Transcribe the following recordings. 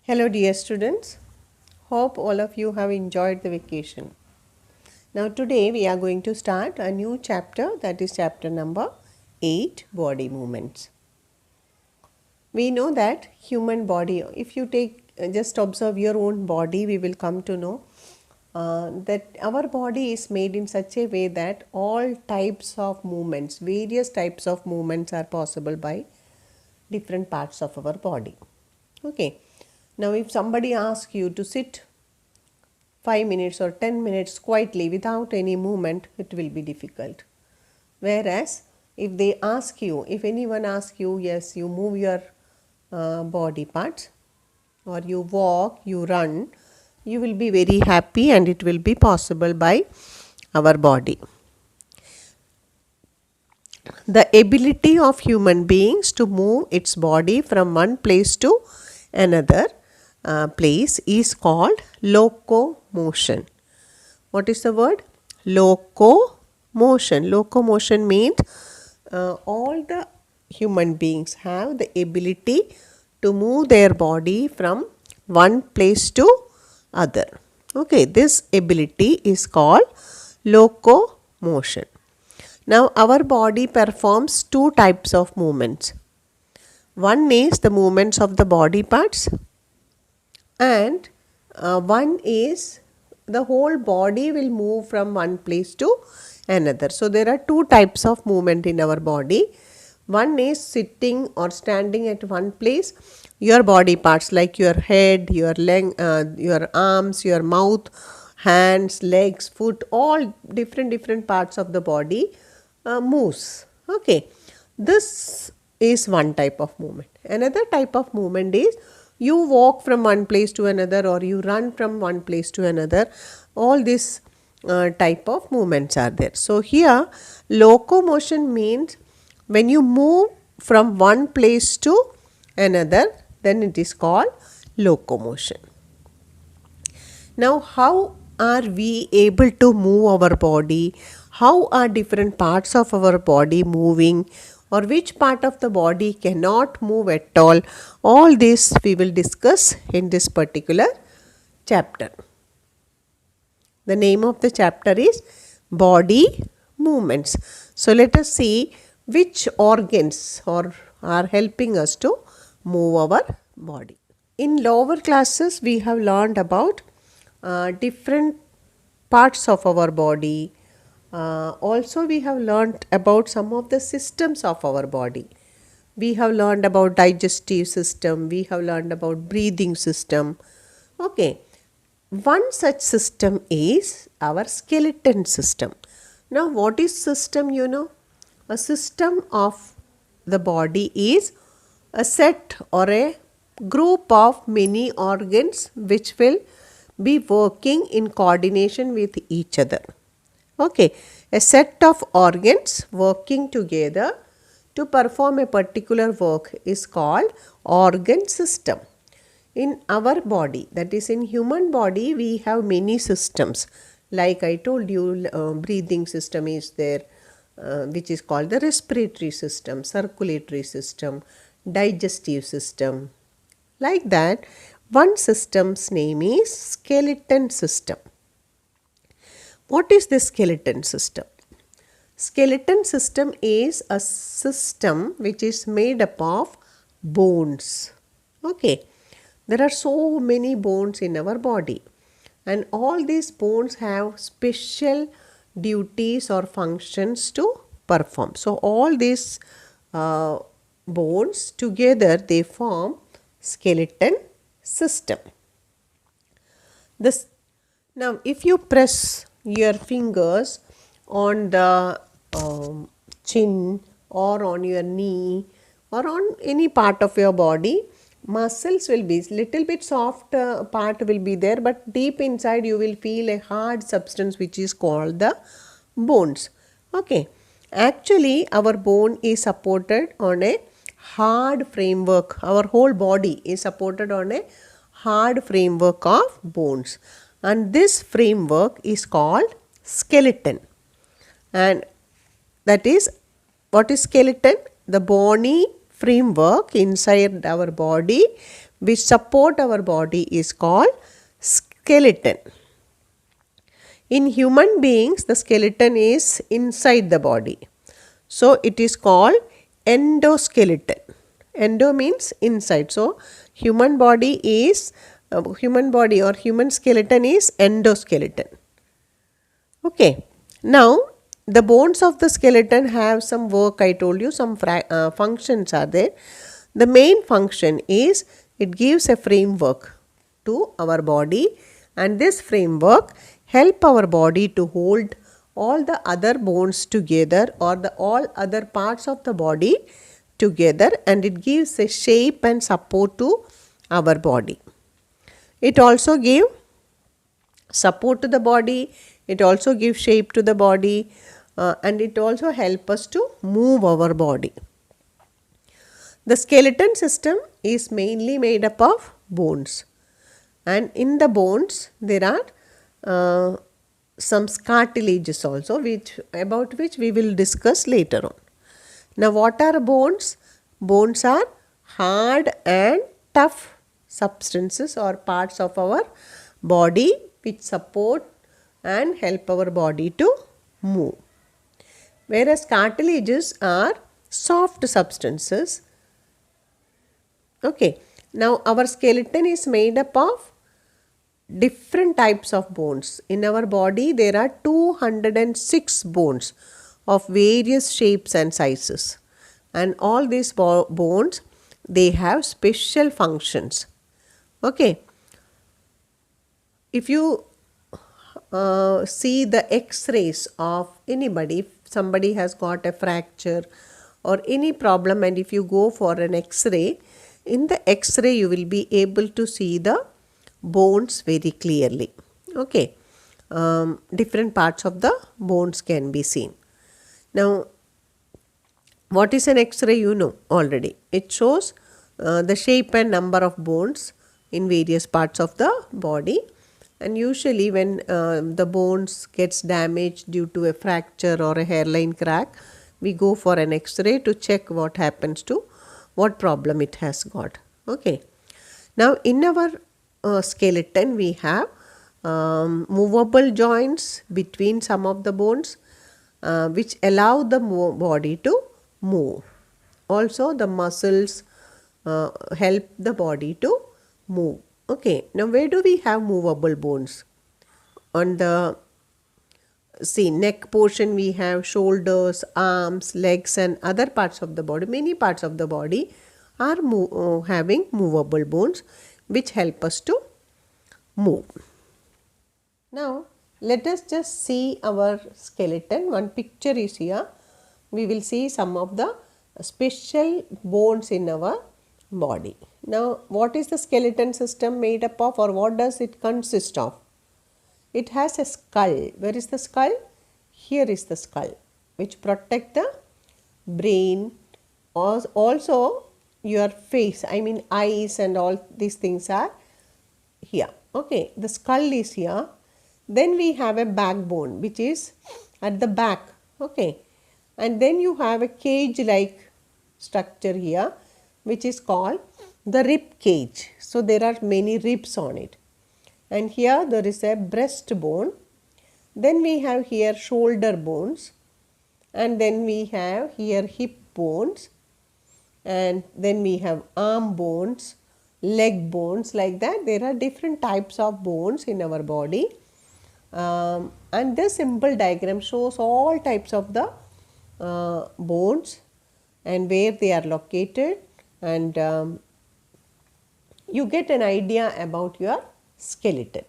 Hello, dear students. Hope all of you have enjoyed the vacation. Now, today we are going to start a new chapter, that is chapter number 8, Body Movements. We know that human body, if you just observe your own body, we will come to know that our body is made in such a way that all types of movements, various types of movements are possible by different parts of our body. Okay. Now, if somebody asks you to sit 5 minutes or 10 minutes quietly without any movement, it will be difficult. Whereas, if they ask you, if anyone asks you, yes, you move your body parts, or you walk, you run, you will be very happy and it will be possible by our body. The ability of human beings to move its body from one place to another place is called locomotion. What is the word? Locomotion. Locomotion means all the human beings have the ability to move their body from one place to other. Okay, this ability is called locomotion. Now, our body performs two types of movements. One is the movements of the body parts, and one is the whole body will move from one place to another. So, there are two types of movement in our body. One is sitting or standing at one place. Your body parts like your head, your leg, your arms, your mouth, hands, legs, foot, all different parts of the body moves. Okay, this is one type of movement. Another type of movement is you walk from one place to another, or you run from one place to another. All these type of movements are there. So here locomotion means when you move from one place to another, then it is called locomotion. Now, how are we able to move our body? How are different parts of our body moving, or which part of the body cannot move at all? All this we will discuss in this particular chapter. The name of the chapter is Body Movements. So, let us see which organs are helping us to move our body. In lower classes, we have learned about different parts of our body. Also, we have learned about some of the systems of our body. We have learned about digestive system. We have learned about breathing system. Okay. One such system is our skeleton system. Now, what is system? You know, a system of the body is a set or a group of many organs which will be working in coordination with each other. Okay, a set of organs working together to perform a particular work is called organ system. In our body, that is in human body, we have many systems. Like I told you, breathing system is there, which is called the respiratory system, circulatory system, digestive system. Like that, one system's name is skeleton system. What is the skeleton system? Skeleton system is a system which is made up of bones. Okay, there are so many bones in our body, and all these bones have special duties or functions to perform. So, all these bones together they form skeleton system. This now, if you press your fingers on the chin or on your knee or on any part of your body, muscles will be little bit soft part will be there, but deep inside you will feel a hard substance which is called the bones. Okay, actually our bone is supported on a hard framework. Our whole body is supported on a hard framework of bones, and this framework is called skeleton. And that is, what is skeleton? The bony framework inside our body which support our body is called skeleton. In human beings, the skeleton is inside the body. So it is called endoskeleton. Endo means inside. So human body or human skeleton is endoskeleton. Okay. Now the bones of the skeleton have some work. I told you some functions are there. The main function is it gives a framework to our body, and this framework help our body to hold all the other bones together or the all other parts of the body together, and it gives a shape and support to our body. It also gives support to the body, it also gives shape to the body, and it also helps us to move our body. The skeleton system is mainly made up of bones, and in the bones there are some cartilages also, about which we will discuss later on. Now what are bones? Bones are hard and tough substances or parts of our body which support and help our body to move. Whereas cartilages are soft substances. Okay. Now our skeleton is made up of different types of bones. In our body there are 206 bones of various shapes and sizes, and all these bones, they have special functions. Okay. If you see the x-rays of anybody, if somebody has got a fracture or any problem, and if you go for an x-ray, in the x-ray you will be able to see the bones very clearly. Okay. Different parts of the bones can be seen. Now what is an x-ray? You know already. It shows the shape and number of bones in various parts of the body, and usually when the bones gets damaged due to a fracture or a hairline crack, we go for an x-ray to check what happens to what problem it has got. Okay. Now in our skeleton we have movable joints between some of the bones which allow the body to move. Also the muscles help the body to move. Okay. Now where do we have movable bones? On the neck portion we have shoulders, arms, legs and other parts of the body. Many parts of the body are having movable bones which help us to move. Now let us just see our skeleton. One picture is here. We will see some of the special bones in our body. Now what is the skeleton system made up of, or what does it consist of? It has a skull. Where is the skull? Here is the skull, which protect the brain. Also your face, I mean eyes and all these things are here. Okay, the skull is here. Then we have a backbone which is at the back. Okay, and then you have a cage like structure here which is called the rib cage. So there are many ribs on it, and here there is a breastbone. Then we have here shoulder bones, and then we have here hip bones, and then we have arm bones, leg bones, like that. There are different types of bones in our body, and this simple diagram shows all types of the bones and where they are located, and you get an idea about your skeleton.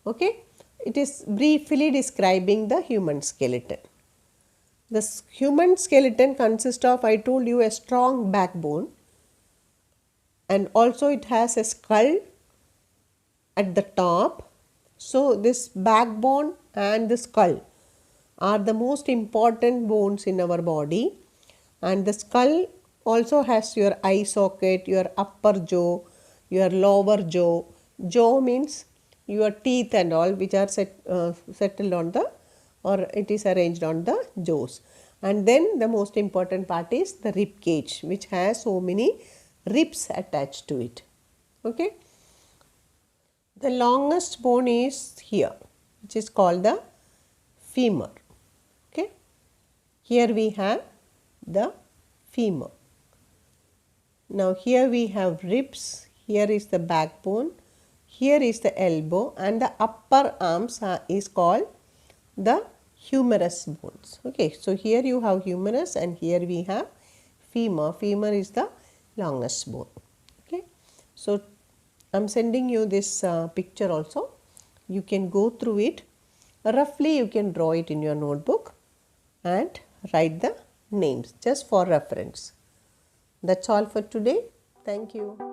Okay, it is briefly describing the human skeleton. The human skeleton consists of, I told you, a strong backbone, and also it has a skull at the top. So this backbone and the skull are the most important bones in our body, and the skull also has your eye socket, your upper jaw, your lower jaw. Jaw means your teeth and all, which are settled on the, or it is arranged on the jaws. And then the most important part is the rib cage, which has so many ribs attached to it. Okay. The longest bone is here, which is called the femur. Okay. Here we have the femur. Now here we have ribs, here is the backbone, here is the elbow, and the upper arms is called the humerus bones. Okay, so here you have humerus and here we have femur. Femur is the longest bone. Okay, so I am sending you this picture also. You can go through it. Roughly you can draw it in your notebook and write the names just for reference. That's all for today. Thank you.